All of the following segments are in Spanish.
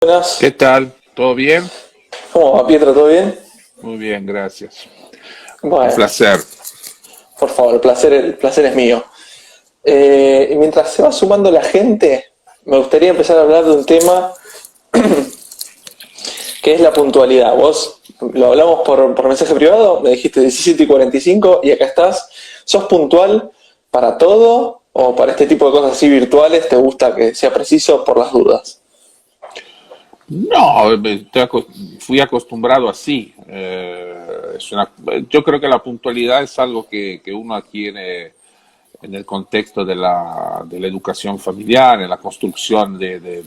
¿Qué Buenas, tal? ¿Todo bien? ¿cómo va Pietro? ¿Todo bien? Muy bien, gracias. Un Bueno, placer. por favor, el placer es mío. Y mientras se va sumando la gente, me gustaría empezar a hablar de un tema que es la puntualidad. Vos lo hablamos por mensaje privado, me dijiste 17:45 y acá estás. ¿Sos puntual para todo o para este tipo de cosas así virtuales te gusta que sea preciso por las dudas? No, fui acostumbrado así. Yo creo que la puntualidad es algo que uno adquiere en el contexto de la educación familiar, en la construcción de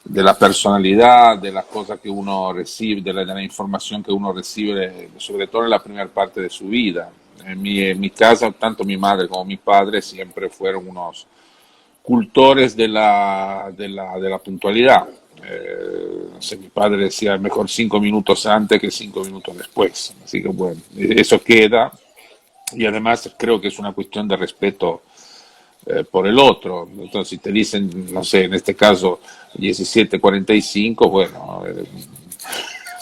la personalidad, de las cosas que uno recibe, de la información que uno recibe, sobre todo en la primera parte de su vida. En mi casa, tanto mi madre como mi padre siempre fueron unos cultores de la puntualidad. No sé, mi padre decía mejor 5 minutos antes que 5 minutos después. Así que bueno, eso queda. Y además creo que es una cuestión de respeto por el otro. Entonces, si te dicen, no sé, en este caso 17:45, bueno,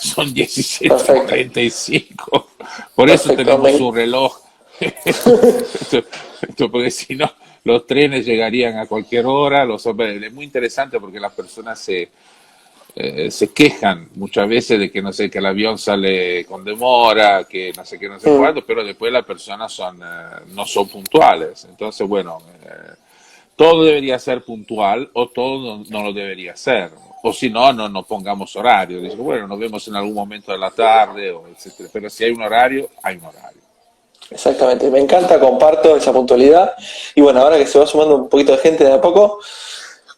son diecisiete Perfecto, cuarenta y cinco Por eso perfecto. tenemos un reloj. Porque si no, los trenes llegarían a cualquier hora. Es muy interesante porque las personas se quejan muchas veces de que no sé, que el avión sale con demora, que no sé qué, no sé Mm, cuándo, pero después las personas no son puntuales. Entonces, bueno, todo debería ser puntual o todo no lo debería ser. O si no, no pongamos horario. Dice, bueno, nos vemos en algún momento de la tarde, o etcétera. Pero si hay un horario, hay un horario. exactamente, me encanta, comparto esa puntualidad. Y bueno, ahora que se va sumando un poquito de gente de a poco,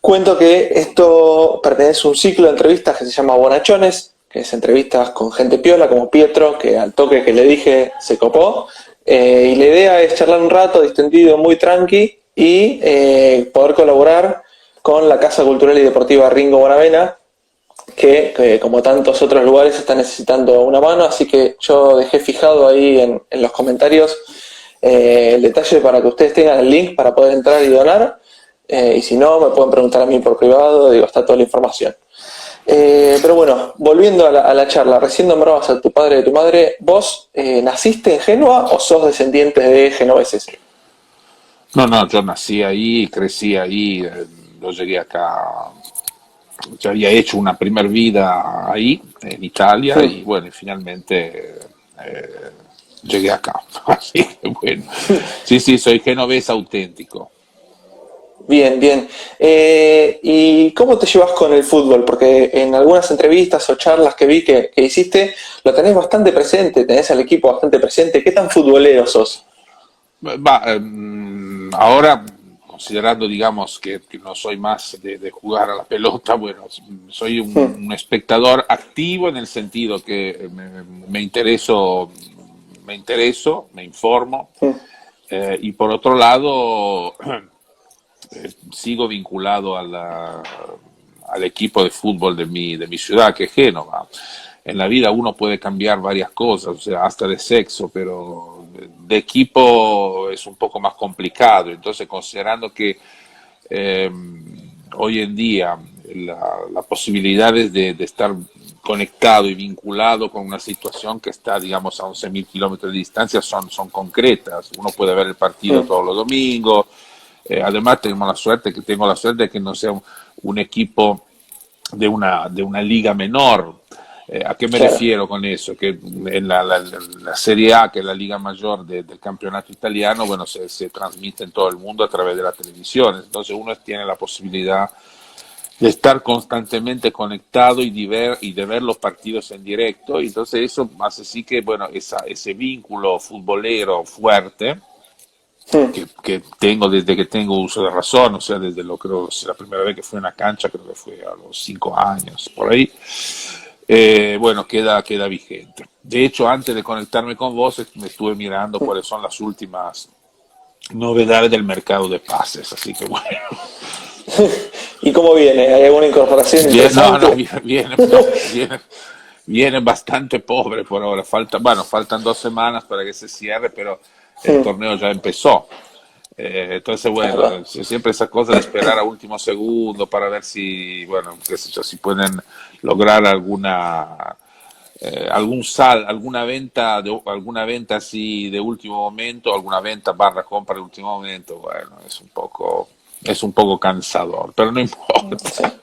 cuento que esto pertenece a un ciclo de entrevistas que se llama Bonachones, que es entrevistas con gente piola como Pietro, que al toque que le dije se copó. Y la idea es charlar un rato distendido, muy tranqui, y poder colaborar con la Casa Cultural y Deportiva Ringo Bonavena, que como tantos otros lugares está necesitando una mano, así que yo dejé fijado ahí en los comentarios el detalle para que ustedes tengan el link para poder entrar y donar. Y si no, me pueden preguntar a mí por privado, digo, está toda la información. Pero bueno, volviendo a la charla, recién nombrabas a tu padre y a tu madre. ¿Vos naciste en Génova o sos descendiente de genoveses? No, no, yo nací ahí, crecí ahí, yo llegué acá, ya había hecho una primer vida ahí, en Italia, Hmm. y bueno, y finalmente llegué acá. Así que bueno, sí, sí, soy genovés auténtico. Bien, bien. ¿Y cómo te llevas con el fútbol? Porque en algunas entrevistas o charlas que vi que hiciste, lo tenés bastante presente, tenés al equipo bastante presente. ¿Qué tan futbolero sos? Ahora, considerando, digamos, que no soy más de jugar a la pelota, bueno, soy Hmm, un espectador activo en el sentido que me informo, hmm, y por otro lado, sigo vinculado al equipo de fútbol de mi ciudad, que es Génova. En la vida uno puede cambiar varias cosas, o sea, hasta de sexo, pero de equipo es un poco más complicado. Entonces, considerando que eh, hoy en día la posibilidad de estar conectado y vinculado con una situación que está, digamos, a 11.000 kilómetros de distancia son concretas. Uno puede ver el partido hmm, todos los domingos. Además, tengo la suerte de que no sea un equipo de una liga menor. ¿A qué me claro. refiero con eso? Que en la Serie A, que es la liga mayor del campeonato italiano, bueno, se transmite en todo el mundo a través de la televisión. Entonces uno tiene la posibilidad de estar constantemente conectado y de ver los partidos en directo. Y entonces eso hace sí que, bueno, ese vínculo futbolero fuerte Hmm. que tengo desde que tengo uso de razón, o sea, creo, la primera vez que fui a una cancha, creo que fue a los 5 años, por ahí, bueno, queda vigente. De hecho, antes de conectarme con vos, me estuve mirando cuáles son las últimas novedades del mercado de pases, así que bueno, ¿Y cómo viene? ¿Hay alguna incorporación bien, no, no, interesante? viene, no, viene bastante pobre por ahora, faltan 2 semanas para que se cierre, pero el Hmm, torneo ya empezó. Entonces, bueno, siempre esa cosa de esperar a último segundo para ver si, bueno, qué sé yo, si pueden lograr alguna venta así de último momento, alguna venta barra compra de último momento, bueno, es un poco cansador, pero no Sí. importa.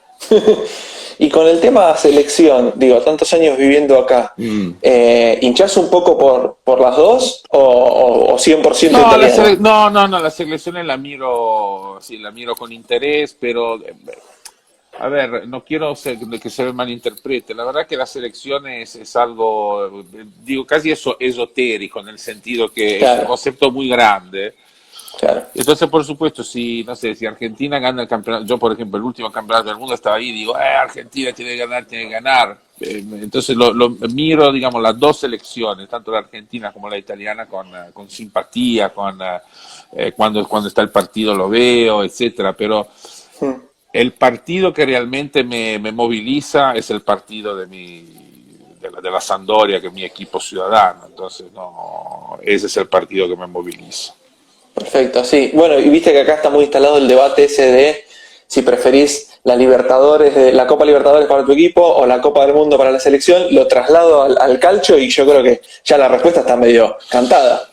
Y con el tema selección, digo, tantos años viviendo acá, Mm. ¿hinchás un poco por las dos o 100% No, italiana? no, la selección la miro, sí, la miro con interés, pero a ver, no quiero que se me malinterprete. La verdad que la selección es algo, digo, casi eso esotérico, en el sentido que es un Claro, concepto muy grande. claro. Entonces, por supuesto, si, no sé, si Argentina gana el campeonato, yo, por ejemplo, el último campeonato del mundo estaba ahí y digo, Argentina tiene que ganar, tiene que ganar. Entonces, lo miro, digamos, las dos selecciones, tanto la argentina como la italiana, con simpatía, cuando está el partido lo veo, etcétera. Pero Mm. el partido que realmente me moviliza es el partido de la Sampdoria, que es mi equipo ciudadano. Entonces, no, ese es el partido que me moviliza. Perfecto, sí. Bueno, y viste que acá está muy instalado el debate ese de si preferís la Libertadores, la Copa Libertadores para tu equipo o la Copa del Mundo para la selección. Lo traslado al calcio y yo creo que ya la respuesta está medio cantada.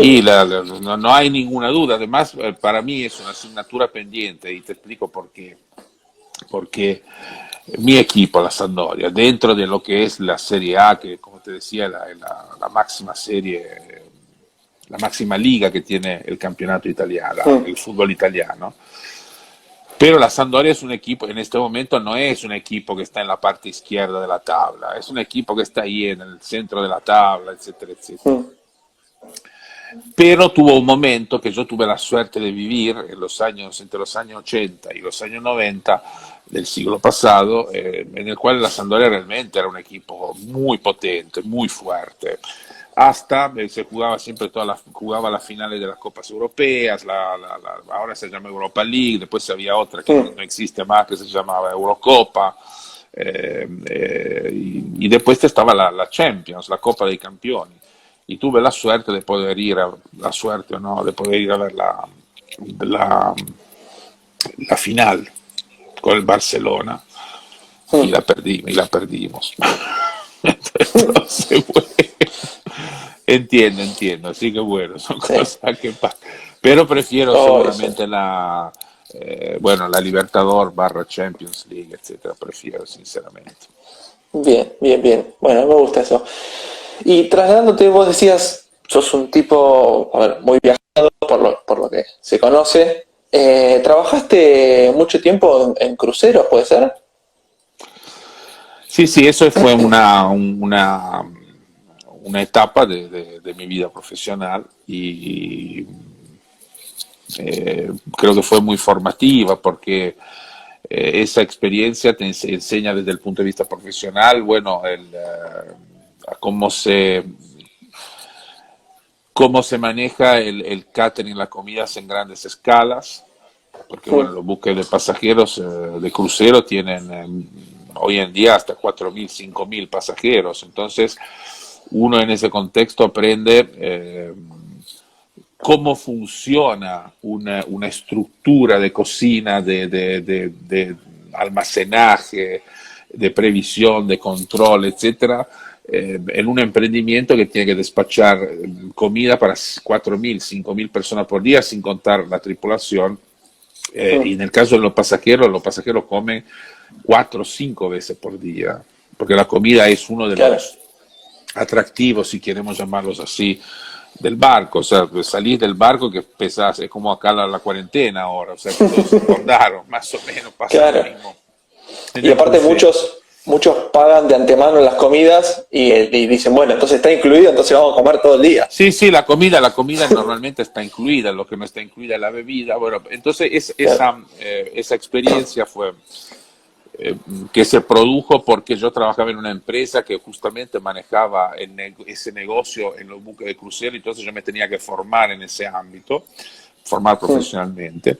Y no, no hay ninguna duda. Además, para mí es una asignatura pendiente y te explico por qué. Porque mi equipo, la Sampdoria, dentro de lo que es la Serie A, que como te decía, la máxima serie, la máxima liga que tiene el campeonato italiano, Mm, el fútbol italiano. Pero la Sampdoria es un equipo, en este momento no es un equipo que está en la parte izquierda de la tabla, es un equipo que está ahí en el centro de la tabla, etcétera, etcétera. mm, Pero tuvo un momento que yo tuve la suerte de vivir entre los años 80 y los años 90 del siglo pasado, en el cual la Sampdoria realmente era un equipo muy potente, muy fuerte. Hasta se jugaba siempre jugaba las finales de las Copas Europeas, ahora se llama Europa League, después había otra que mm. no existe más, que se llamaba Eurocopa, y después estaba la Champions, la Copa dei Campioni. Y tuve la suerte de poder la suerte o no, de poder ir a ver la, la final con el Barcelona y la perdimos. Entonces, bueno, entiendo, así que bueno, son Sí. cosas que pasan. Pero prefiero Oh, sí. seguramente bueno, la Libertador barra Champions League, etcétera, prefiero sinceramente. Bien, bien, bien. Bueno, me gusta eso. Y trasladándote, vos decías, sos un tipo, a ver, muy viajado por lo que se conoce. ¿Trabajaste mucho tiempo en cruceros, puede ser? Sí, sí, eso fue una etapa de mi vida profesional y creo que fue muy formativa porque esa experiencia te enseña desde el punto de vista profesional, bueno, a cómo se maneja el catering, las comidas en grandes escalas, porque bueno, Mm, los buques de pasajeros de crucero tienen hoy en día hasta 4.000, 5.000 pasajeros, entonces uno en ese contexto aprende cómo funciona una estructura de cocina, de almacenaje, de previsión, de control, etcétera, en un emprendimiento que tiene que despachar comida para 4.000, 5.000 personas por día, sin contar la tripulación. Y mm. en el caso de los pasajeros comen 4 o 5 veces por día, porque la comida es uno de Claro, los atractivos, si queremos llamarlos así, del barco. O sea, salir del barco que pesas, es como acá la cuarentena ahora, o sea, que todos engordaron, más o menos pasa lo claro. mismo en Y el aparte crucero. muchos pagan de antemano las comidas y dicen, bueno, entonces está incluido, entonces vamos a comer todo el día. Sí, sí, la comida normalmente está incluida, lo que no está incluida es la bebida. Bueno, entonces Claro. esa experiencia fue eh, que se produjo porque yo trabajaba en una empresa que justamente manejaba ese negocio en los buques de crucero, entonces yo me tenía que formar en ese ámbito, formar Mm, profesionalmente.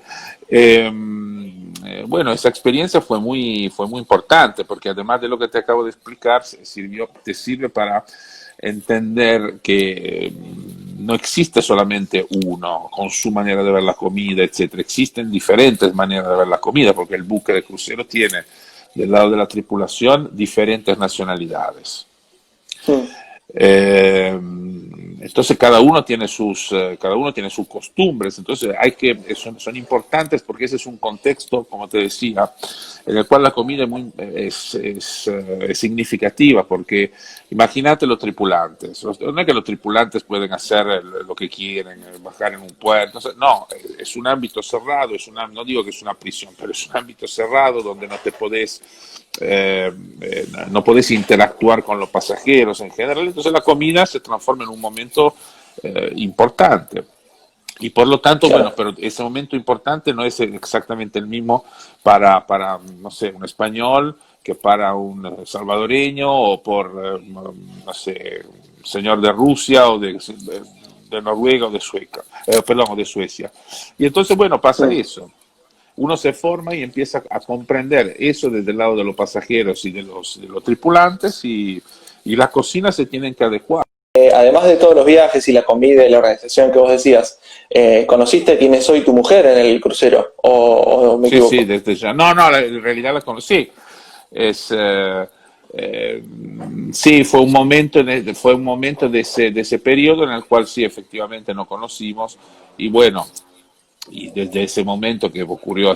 Bueno, esa experiencia fue muy importante porque además de lo que te acabo de explicar, te sirve para entender que no existe solamente uno con su manera de ver la comida, etcétera. Existen diferentes maneras de ver la comida, porque el buque de crucero tiene del lado de la tripulación diferentes nacionalidades. Mm. Eh, entonces cada uno tiene sus costumbres, entonces son importantes porque ese es un contexto, como te decía, en el cual la comida es significativa, porque imagínate los tripulantes, no es que los tripulantes pueden hacer lo que quieren, bajar en un puerto, no, es un ámbito cerrado, no digo que es una prisión, pero es un ámbito cerrado donde no podés interactuar con los pasajeros en general, entonces la comida se transforma en un momento importante. Y por lo tanto, Claro. bueno, pero ese momento importante no es exactamente el mismo no sé, un español que para un salvadoreño o por, no sé, un señor de Rusia o de Noruega o de perdón, o de Suecia. Y entonces, bueno, pasa Mm. eso. Uno se forma y empieza a comprender eso desde el lado de los pasajeros y de los tripulantes y las cocinas se tienen que adecuar. Además de todos los viajes y la comida y la organización que vos decías, ¿conociste quién es hoy tu mujer en el crucero? ¿O me Sí, sí, equivoco? desde ya. No, no, en realidad la conocí. Es, eh, sí, fue un momento de ese periodo en el cual sí, efectivamente nos conocimos y bueno, y desde ese momento que ocurrió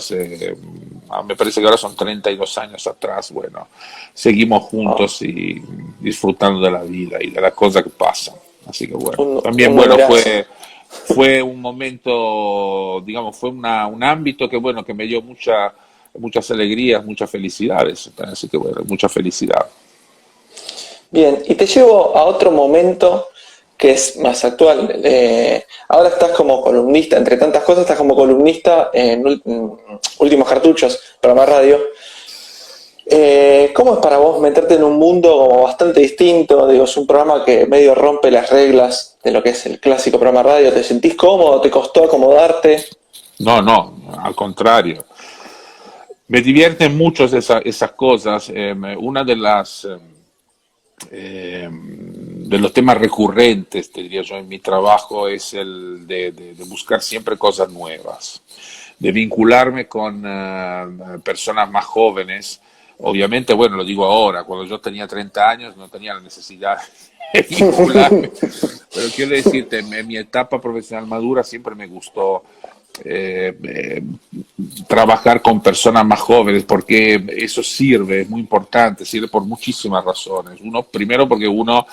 me parece que ahora son 32 años atrás, bueno, seguimos Ah, juntos y disfrutando de la vida y de las cosas que pasan. Así que bueno, también un bueno, numerazo. fue un momento, digamos, fue un ámbito que bueno, que me dio muchas alegrías, muchas felicidades. Así que bueno, mucha felicidad. Bien, y te llevo a otro momento que es más actual. Ahora estás como columnista, entre tantas cosas, estás como columnista en Últimos Cartuchos, programa de radio. ¿Cómo es para vos meterte en un mundo como bastante distinto? Digo, es un programa que medio rompe las reglas de lo que es el clásico programa de radio. ¿Te sentís cómodo? ¿Te costó acomodarte? No, no, al contrario. Me divierten mucho esas cosas. Una de los temas recurrentes, te diría yo, en mi trabajo es el de buscar siempre cosas nuevas, de vincularme con personas más jóvenes. Obviamente, bueno, lo digo ahora, cuando yo tenía 30 años no tenía la necesidad de vincularme, pero quiero decirte, en mi etapa profesional madura siempre me gustó eh, eh, trabajar con personas más jóvenes porque eso sirve, es muy importante, sirve por muchísimas razones. Uno, primero porque uno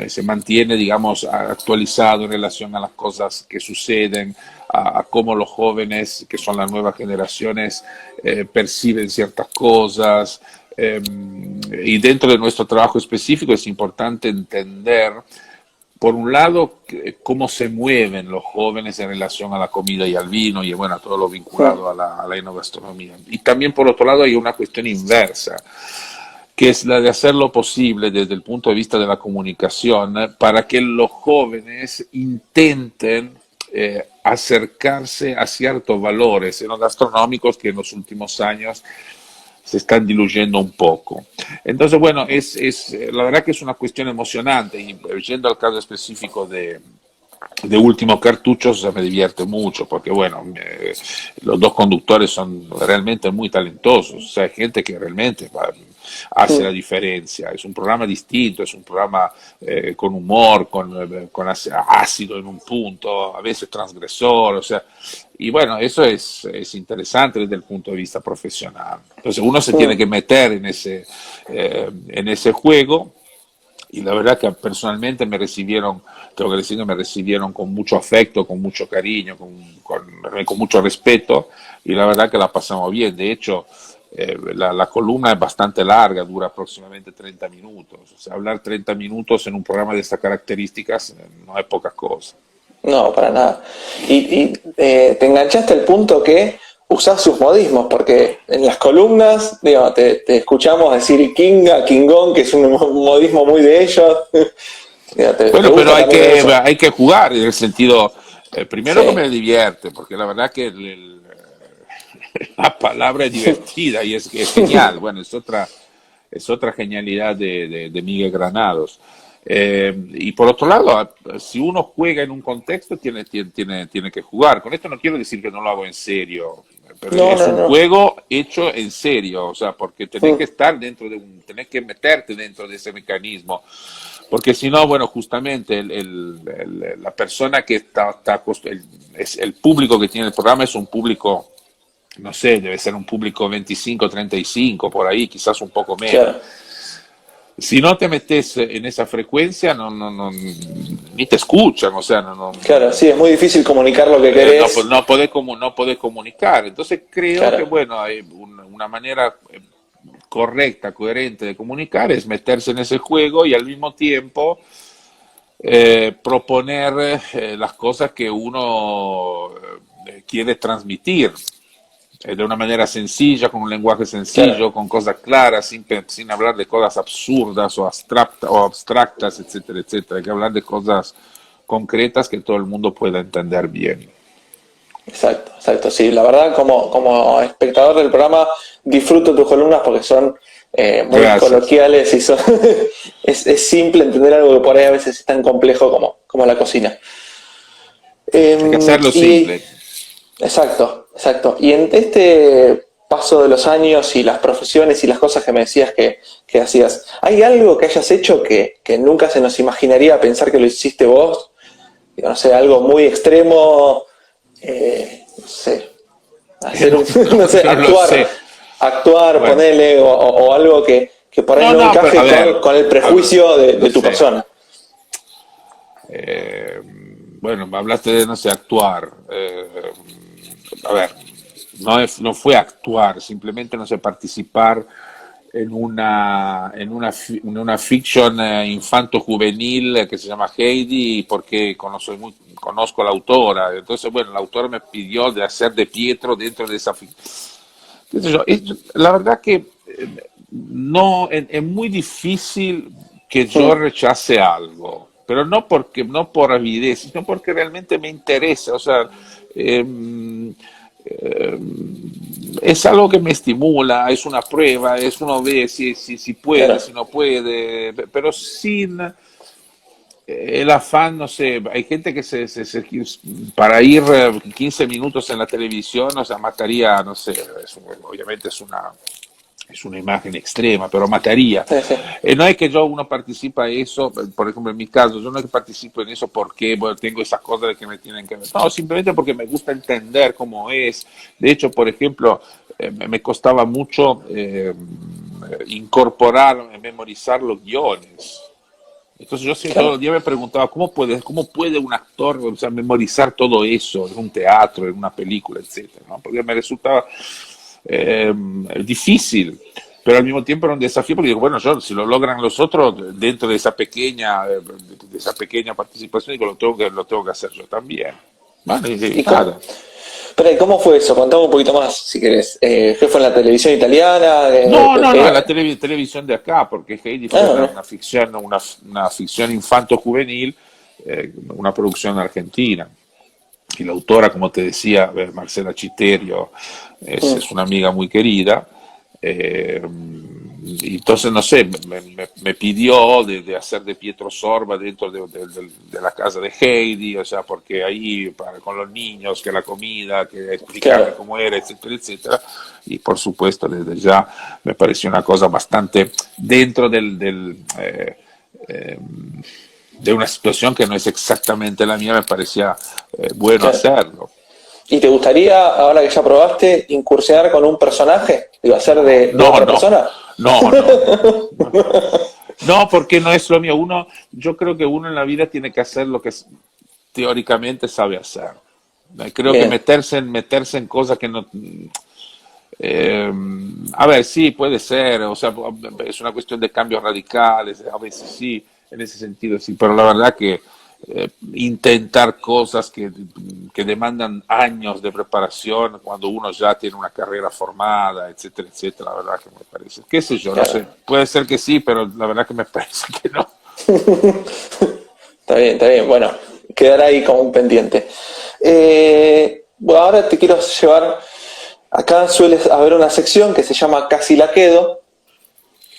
se mantiene, digamos, actualizado en relación a las cosas que suceden, a cómo los jóvenes, que son las nuevas generaciones, perciben ciertas cosas. Y dentro de nuestro trabajo específico es importante entender por un lado, cómo se mueven los jóvenes en relación a la comida y al vino y bueno, a todo lo vinculado a la enogastronomía. Y también por otro lado hay una cuestión inversa, que es la de hacer lo posible desde el punto de vista de la comunicación para que los jóvenes intenten acercarse a ciertos valores enogastronómicos que en los últimos años se están diluyendo un poco. Entonces, bueno, la verdad que es una cuestión emocionante y yendo al caso específico de Último Cartuchos me divierte mucho porque, bueno, los dos conductores son realmente muy talentosos, o sea, hay gente que realmente hace la diferencia, es un programa distinto, es un programa con humor, con ácido en un punto, a veces transgresor, o sea, y bueno, eso es interesante desde el punto de vista profesional. Entonces uno se tiene que meter en ese juego y la verdad que personalmente tengo que decir que me recibieron con mucho afecto, con mucho cariño, con mucho respeto y la verdad que la pasamos bien. De hecho, la columna es bastante larga, dura aproximadamente 30 minutos. O sea, hablar 30 minutos en un programa de estas características no es poca cosa. No, para nada. Te enganchaste al punto que usás sus modismos, porque en las columnas, digo, te escuchamos decir Kinga, Kingón, que es un modismo muy de ellos. Digo, te Bueno, pero gusta hay también que, eso. hay que jugar en el sentido, primero que Sí. me divierte, porque la verdad que la palabra es divertida y es genial. Bueno, es otra genialidad de Miguel Granados. Y por otro lado, si uno juega en un contexto, tiene que jugar. Con esto no quiero decir que no lo hago en serio, pero No, es no, un no. juego hecho en serio, o sea, porque tenés Mm, que estar dentro tenés que meterte dentro de ese mecanismo, porque si no, bueno, justamente la persona que el público que tiene el programa es un público, no sé, debe ser un público 25, 35, por ahí, quizás un poco menos. claro, Si no te metes en esa frecuencia, ni te escuchan, o sea, claro, sí, es muy difícil comunicar lo que querés. no podés comunicar. Entonces creo que, Claro, bueno, hay una manera correcta, coherente de comunicar es meterse en ese juego y al mismo tiempo proponer las cosas que uno quiere transmitir de una manera sencilla, con un lenguaje claro. sencillo, con cosas claras, sin hablar de cosas absurdas o abstractas, etcétera, etcétera. Hay que hablar de cosas concretas que todo el mundo pueda entender bien. Exacto, exacto. Sí, la verdad, como espectador del programa, disfruto tus columnas porque son muy Gracias. coloquiales y son es simple entender algo que por ahí a veces es tan complejo como la cocina. Hay que hacerlo Y simple. exacto, exacto. Y en este paso de los años y las profesiones y las cosas que me decías que hacías, ¿hay algo que hayas hecho que nunca se nos imaginaría pensar que lo hiciste vos? Digo, no sé, algo muy extremo, no sé, hacer un, no sé, No lo sé. actuar, Bueno, ponerle, o algo que por ahí no, no no, pero a encaje ver, con el prejuicio no de tu sé. persona. Eh, bueno, me hablaste de, no sé, actuar. A ver, no fue actuar, simplemente, no sé, participar en una fiction infanto-juvenil que se llama Heidi, porque conozco a la autora. Entonces, bueno, la autora me pidió de hacer de Pietro dentro de esa ficción. La verdad que no, es muy difícil que yo Mm, rechace algo, pero no por avidez, sino porque realmente me interesa. O sea, eh, eh, es algo que me estimula, es una prueba, es uno ve si puede, claro, si no puede, pero sin el afán, no sé, hay gente que para ir 15 minutos en la televisión, o sea, mataría, no sé, obviamente es una imagen extrema, pero mataría. sí, sí, No es que uno participa en eso, por ejemplo, en mi caso, yo no es que participo en eso porque bueno, tengo esas cosas de que me tienen que ver. No, simplemente porque me gusta entender cómo es. De hecho, por ejemplo, me costaba mucho incorporar, memorizar los guiones. Entonces yo todo el claro, día me preguntaba, cómo puede un actor, o sea, memorizar todo eso en un teatro, en una película, etcétera, ¿no? Porque me resultaba eh, difícil, pero al mismo tiempo era un desafío porque digo, bueno, si lo logran los otros dentro de esa pequeña participación, digo, lo tengo que hacer yo también. Vale, y ¿Y nada. pero, ¿y cómo fue eso? Contame un poquito más, si querés. ¿Qué fue en la televisión italiana? No, la televisión de acá, porque Heidi fue Ah, no. una ficción infanto-juvenil, una producción argentina. Y la autora, como te decía, Marcela Chiterio, Mm, es una amiga muy querida. Y entonces, no sé, me pidió de hacer de Pietro Sorba dentro de la casa de Heidi, o sea, porque ahí con los niños, que la comida, que explicarle claro. cómo era, etcétera, etcétera. Y por supuesto, desde ya me pareció una cosa bastante dentro eh, de una situación que no es exactamente la mía, me parecía bueno Claro. hacerlo. ¿Y te gustaría, ahora que ya probaste, incursionar con un personaje? Digo, hacer No, de no, otra no, persona. no. No, porque no es lo mío. Yo creo que uno en la vida tiene que hacer lo que teóricamente sabe hacer. Creo que Bien, meterse en cosas que no. eh, a ver, sí, puede ser, o sea, es una cuestión de cambios radicales, a veces sí, en ese sentido sí, pero la verdad que intentar cosas que demandan años de preparación cuando uno ya tiene una carrera formada, etcétera, etcétera, la verdad que me parece, qué sé yo, no claro. sé, puede ser que sí, pero la verdad que me parece que no. Está bien, está bien. Bueno, quedará ahí como un pendiente. Bueno, ahora te quiero llevar. Acá suele haber una sección que se llama Casi la quedo,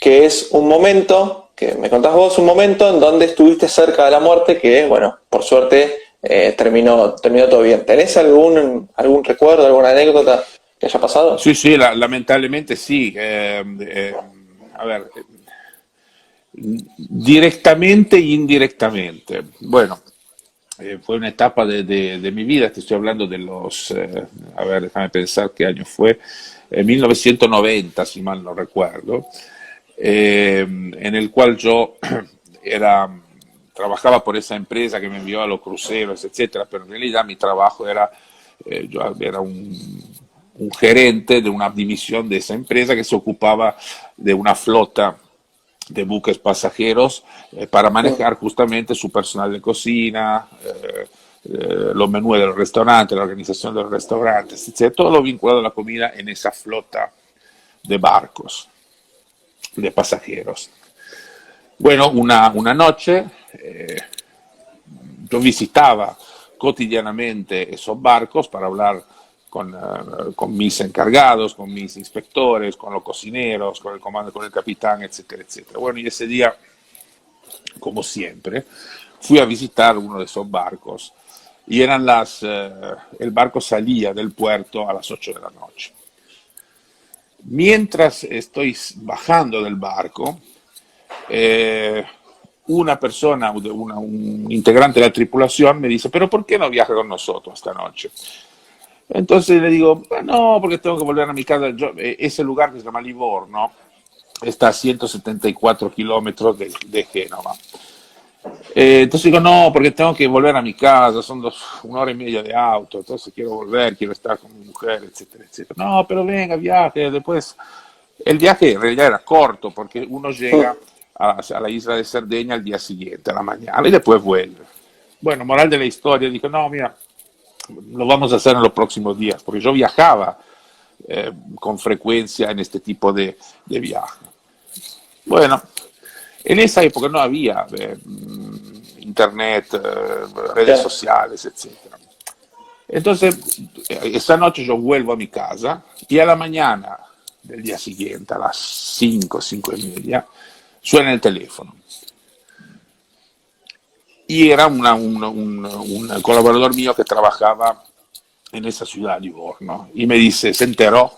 que es un momento que me contás vos un momento en donde estuviste cerca de la muerte, que, bueno, por suerte terminó todo bien. ¿Tenés algún recuerdo, alguna anécdota que haya pasado? Sí, sí, lamentablemente sí. A ver, directamente e indirectamente. Bueno, fue una etapa de mi vida, te estoy hablando de los, a ver, déjame pensar qué año fue, 1990, si mal no recuerdo, en el cual yo era, trabajaba por esa empresa que me envió a los cruceros, etcétera, pero en realidad mi trabajo era, yo era un gerente de una división de esa empresa que se ocupaba de una flota de buques pasajeros para manejar justamente su personal de cocina, los menús de los restaurantes, la organización de los restaurantes, etc. Todo lo vinculado a la comida en esa flota de barcos, de pasajeros. Bueno, una noche yo visitaba cotidianamente esos barcos para hablar con mis encargados, con mis inspectores, con los cocineros, con el comando, con el capitán, etcétera, etcétera. Bueno, y ese día, como siempre, fui a visitar uno de esos barcos y el barco salía del puerto a las 8 de la noche. Mientras estoy bajando del barco, una persona, un integrante de la tripulación me dice, pero ¿por qué no viaja con nosotros esta noche? Entonces le digo, no, porque tengo que volver a mi casa. Ese lugar que se llama Livorno está a 174 kilómetros de Génova. Entonces digo, no, porque tengo que volver a mi casa, son 1 hora y media de auto, entonces quiero volver, quiero estar con mi mujer, etcétera, etcétera. No, pero venga, viaje, después. El viaje en realidad era corto, porque uno llega a la isla de Cerdeña al día siguiente, a la mañana, y después vuelve. Bueno, moral de la historia, dijo, no, mira, lo vamos a hacer en los próximos días, porque yo viajaba con frecuencia en este tipo de viaje. Bueno, en esa época no había internet, redes sociales, etcétera. Entonces, esa noche yo vuelvo a mi casa y a la mañana del día siguiente, a las 5, 5:30, suena el teléfono. Y era un colaborador mío que trabajaba en esa ciudad, Livorno, y me dice, ¿se enteró?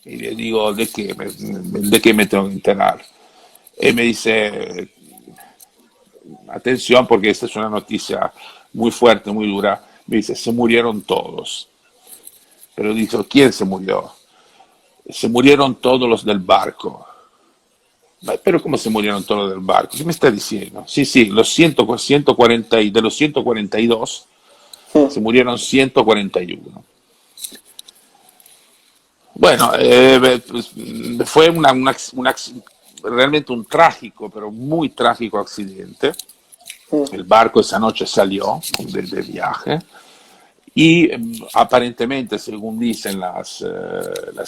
Y le digo, ¿de qué me tengo que enterar? Y me dice, atención porque esta es una noticia muy fuerte, muy dura. Me dice, se murieron todos. Pero dice, ¿quién se murió? Se murieron todos los del barco. Pero ¿cómo se murieron todos los del barco? ¿Qué me está diciendo? Sí, sí, los 140, de los 142 se murieron 141. Bueno, pues, fue realmente un trágico, pero muy trágico accidente. El barco esa noche salió de viaje y aparentemente, según dicen las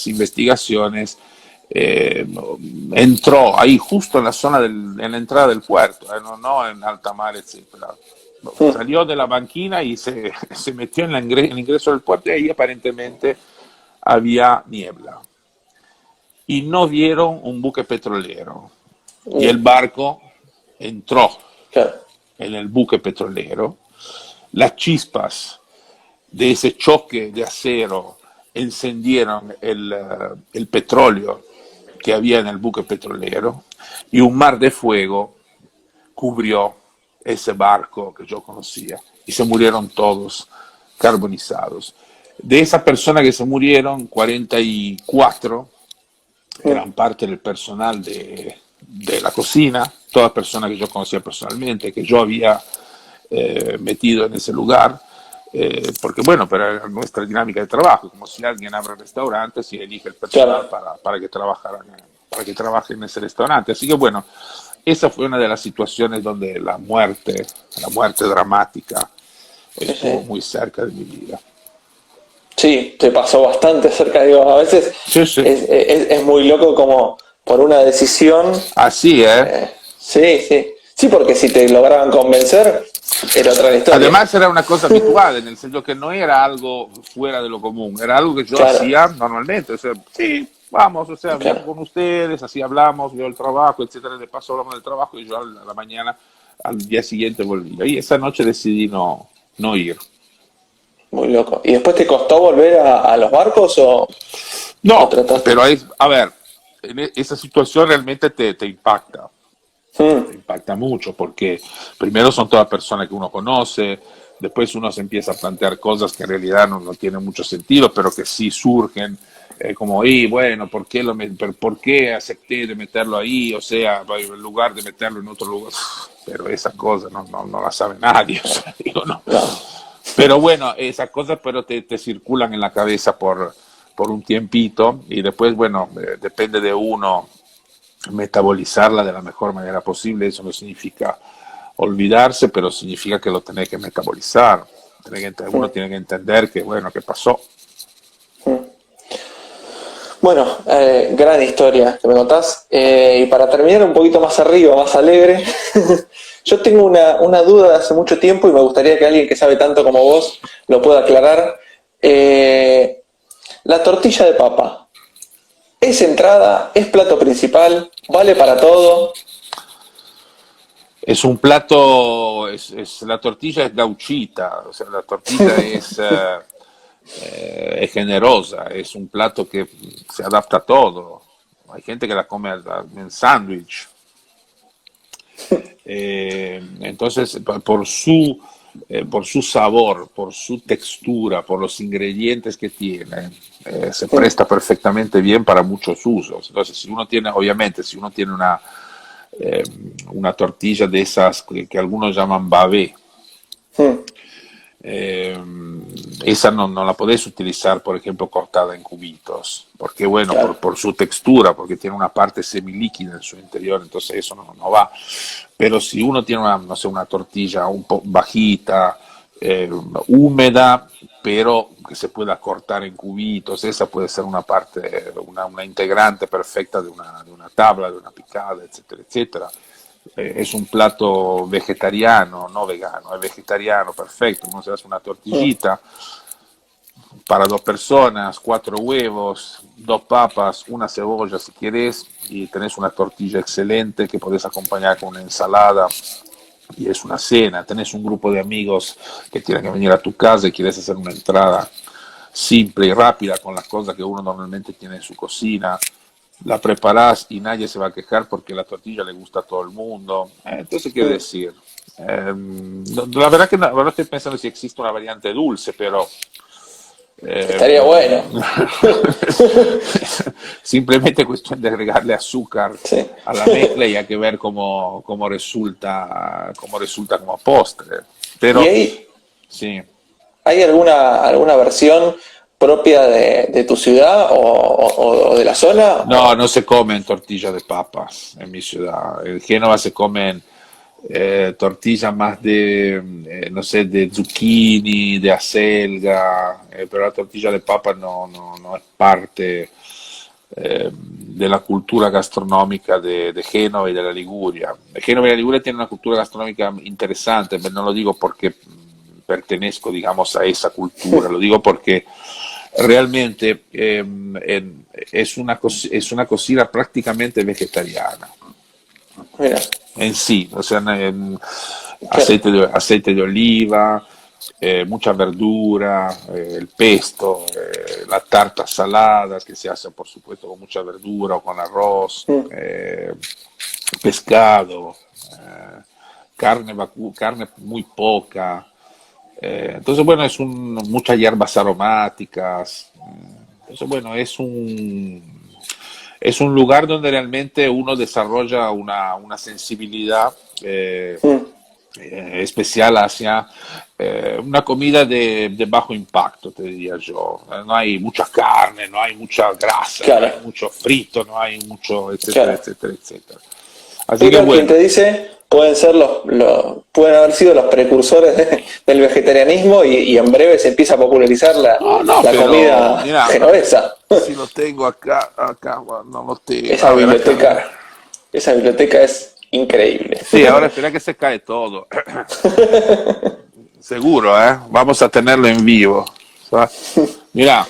investigaciones, entró ahí justo en la zona en la entrada del puerto, no en alta mar, etc. Salió de la banquina y se metió en el ingreso del puerto y ahí aparentemente había niebla. Y no vieron un buque petrolero. Y el barco entró en el buque petrolero. Las chispas de ese choque de acero encendieron el petróleo que había en el buque petrolero y un mar de fuego cubrió ese barco que yo conocía y se murieron todos carbonizados. De esas personas que se murieron, 44 eran parte del personal de la cocina, todas personas que yo conocía personalmente, que yo había metido en ese lugar, porque bueno, para nuestra dinámica de trabajo, como si alguien abre restaurantes y elige el personal para que trabaje en ese restaurante. Así que bueno, esa fue una de las situaciones donde la muerte dramática, estuvo muy cerca de mi vida. Sí, te pasó bastante cerca, digo, a veces Sí, sí. es muy loco como por una decisión. Así, ¿eh? Sí, sí. Sí, porque si te lograban convencer, era otra historia. Además era una cosa habitual, en el sentido que no era algo fuera de lo común, era algo que yo hacía normalmente. O sea, sí, vamos, o sea, viajo claro. con ustedes, así hablamos, veo el trabajo, etcétera, de paso hablamos del trabajo y yo a la mañana, al día siguiente volví. Y esa noche decidí no ir. Muy loco. ¿Y después te costó volver a los barcos o No, trataste? pero a ver, esa situación realmente Mm, te impacta mucho, porque primero son todas personas que uno conoce, después uno se empieza a plantear cosas que en realidad no tienen mucho sentido, pero que sí surgen, como, y bueno, ¿por qué acepté de meterlo ahí? O sea, en lugar de meterlo en otro lugar, pero esas cosas no las sabe nadie, o sea, digo, no. no. Pero bueno, esas cosas pero te circulan en la cabeza por un tiempito y después, bueno, depende de uno metabolizarla de la mejor manera posible. Eso no significa olvidarse, pero significa que lo tenés que metabolizar. Uno Mm, tiene que entender que, bueno, que pasó. mm. Bueno, gran historia que me contás. Y para terminar un poquito más arriba, más alegre, yo tengo una duda de hace mucho tiempo y me gustaría que alguien que sabe tanto como vos lo pueda aclarar. Eh, la tortilla de papa, ¿es entrada? ¿Es plato principal? ¿Vale para todo? Es un plato, la tortilla es gauchita, o sea, la tortilla es generosa, es un plato que se adapta a todo. Hay gente que la come en sándwich. Entonces, por su sabor, por su textura, por los ingredientes que tiene, se Mm, presta perfectamente bien para muchos usos. Entonces, si uno tiene, obviamente, si uno tiene eh, una tortilla de esas que algunos llaman babé, mm, eh, esa no la podés utilizar, por ejemplo, cortada en cubitos, porque bueno, claro. por su textura, porque tiene una parte semilíquida en su interior, entonces eso no va. Pero si uno tiene una, no sé, una tortilla un poco bajita, húmeda, pero que se pueda cortar en cubitos, esa puede ser una parte, una integrante perfecta de una tabla, de una picada, etcétera, etcétera. Es un plato vegetariano, no vegano, es vegetariano, perfecto. Uno se hace una Mm, tortillita para dos personas, cuatro huevos, dos papas, una cebolla si quieres, y tenés una tortilla excelente que podés acompañar con una ensalada y es una cena. Tenés un grupo de amigos que tienen que venir a tu casa y quieres hacer una entrada simple y rápida con las cosas que uno normalmente tiene en su cocina, la preparás y nadie se va a quejar porque la tortilla le gusta a todo el mundo. Entonces, quiero mm. decir, la verdad que ahora estoy pensando si existe una variante dulce, pero eh, Estaría bueno. simplemente cuestión de agregarle azúcar Sí. a la mezcla y hay que ver cómo resulta como postre. ¿Y Pero hay, sí, hay alguna versión propia de tu ciudad o de la zona? no se comen tortillas de papas en mi ciudad. En Génova se comen tortillas más no sé, de zucchini, de acelga, pero la tortilla de papa no es parte de la cultura gastronómica de Génova y de la Liguria. Génova y la Liguria tienen una cultura gastronómica interesante, pero no lo digo porque pertenezco, digamos, a esa cultura, lo digo porque realmente es una cocina prácticamente vegetariana Mira, en sí, o sea, claro. aceite de oliva, mucha verdura, el pesto, las tartas saladas que se hacen por supuesto con mucha verdura o con arroz, Mm, pescado, carne muy poca. Entonces, bueno, muchas hierbas aromáticas. Entonces, bueno, es un lugar donde realmente uno desarrolla una sensibilidad mm, especial hacia una comida de bajo impacto, te diría yo. No hay mucha carne, no hay mucha grasa, no claro, hay mucho frito, no hay mucho, etcétera, claro. etcétera, etcétera. Así que Pero quien te bueno, dice pueden ser pueden haber sido los precursores del vegetarianismo y en breve se empieza a popularizar no, la pero comida mira, genovesa. si lo tengo acá, bueno, no lo tengo. Esa A ver, acá, mira. biblioteca, esa biblioteca es increíble. Sí, ahora espera que se cae todo. Seguro, ¿eh? Vamos a tenerlo en vivo. ¿Sabes? Mira,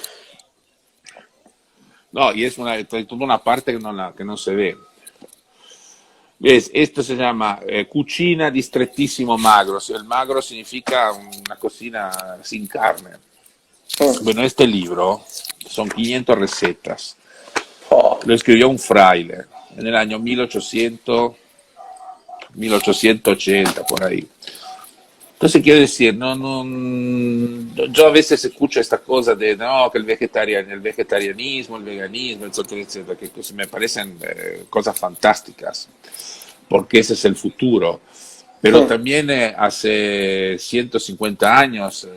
No, y es toda una parte que no se ve. ¿Ves? Esto se llama cucina di strettissimo magro. El magro significa una cocina sin carne. Mm. Bueno, este libro son 500 recetas. Oh, Lo escribió un fraile en el año 1800, 1880, por ahí. Entonces quiero decir, yo a veces escucho esta cosa de no, que el vegetarianismo, el veganismo, etcétera, etcétera, que me parecen cosas fantásticas, porque ese es el futuro. Pero mm, también hace 150 años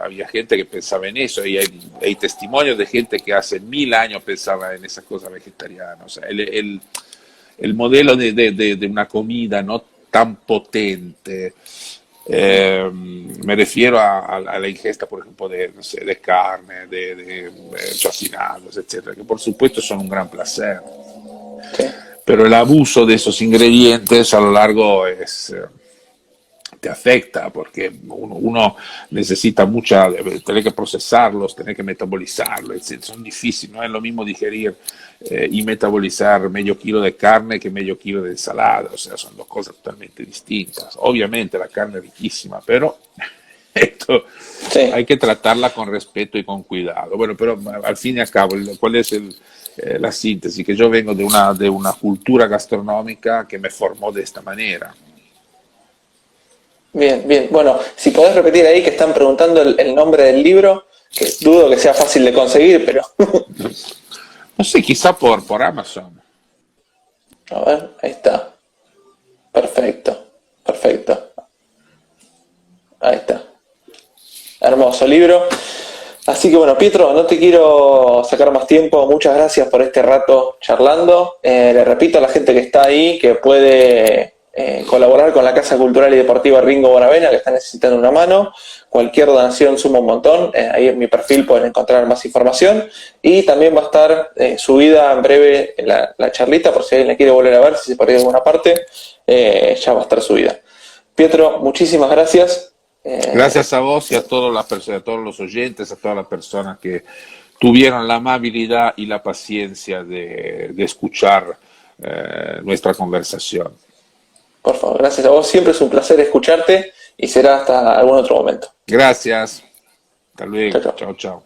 había gente que pensaba en eso y hay testimonios de gente que hace 1000 años pensaba en esa cosa vegetariana. O sea, el modelo de una comida no tan potente. Me refiero a la ingesta, por ejemplo, no sé, de carne, de cocinados, etcétera, que por supuesto son un gran placer, sí, pero el abuso de esos ingredientes a lo largo te afecta porque uno necesita tener que procesarlos, tener que metabolizarlos, etc. Son difíciles, no es lo mismo digerir y metabolizar medio kilo de carne que medio kilo de ensalada, o sea, son dos cosas totalmente distintas. Obviamente la carne es riquísima, pero esto sí. hay que tratarla con respeto y con cuidado. Bueno, pero al fin y al cabo, ¿cuál es la síntesis? Que yo vengo de una cultura gastronómica que me formó de esta manera. Bien, bien. Bueno, si podés repetir ahí que están preguntando el nombre del libro, que dudo que sea fácil de conseguir, pero No sé, quizá por Amazon. a ver, ahí está. Perfecto, perfecto. Ahí está. Hermoso libro. Así que bueno, Pietro, no te quiero sacar más tiempo. Muchas gracias por este rato charlando. Le repito a la gente que está ahí que puede colaborar con la Casa Cultural y Deportiva Ringo Bonavena, que está necesitando una mano. Cualquier donación suma un montón. Ahí en mi perfil pueden encontrar más información. Y también va a estar subida en breve la charlita, por si alguien la quiere volver a ver, si se perdió alguna parte, ya va a estar subida. Pietro, muchísimas gracias. Gracias a vos y a todos los oyentes, a todas las personas que tuvieron la amabilidad y la paciencia de escuchar nuestra conversación. Por favor, gracias a vos. Siempre es un placer escucharte y será hasta algún otro momento. Gracias. Hasta Chao, luego. chao. Chao, chao.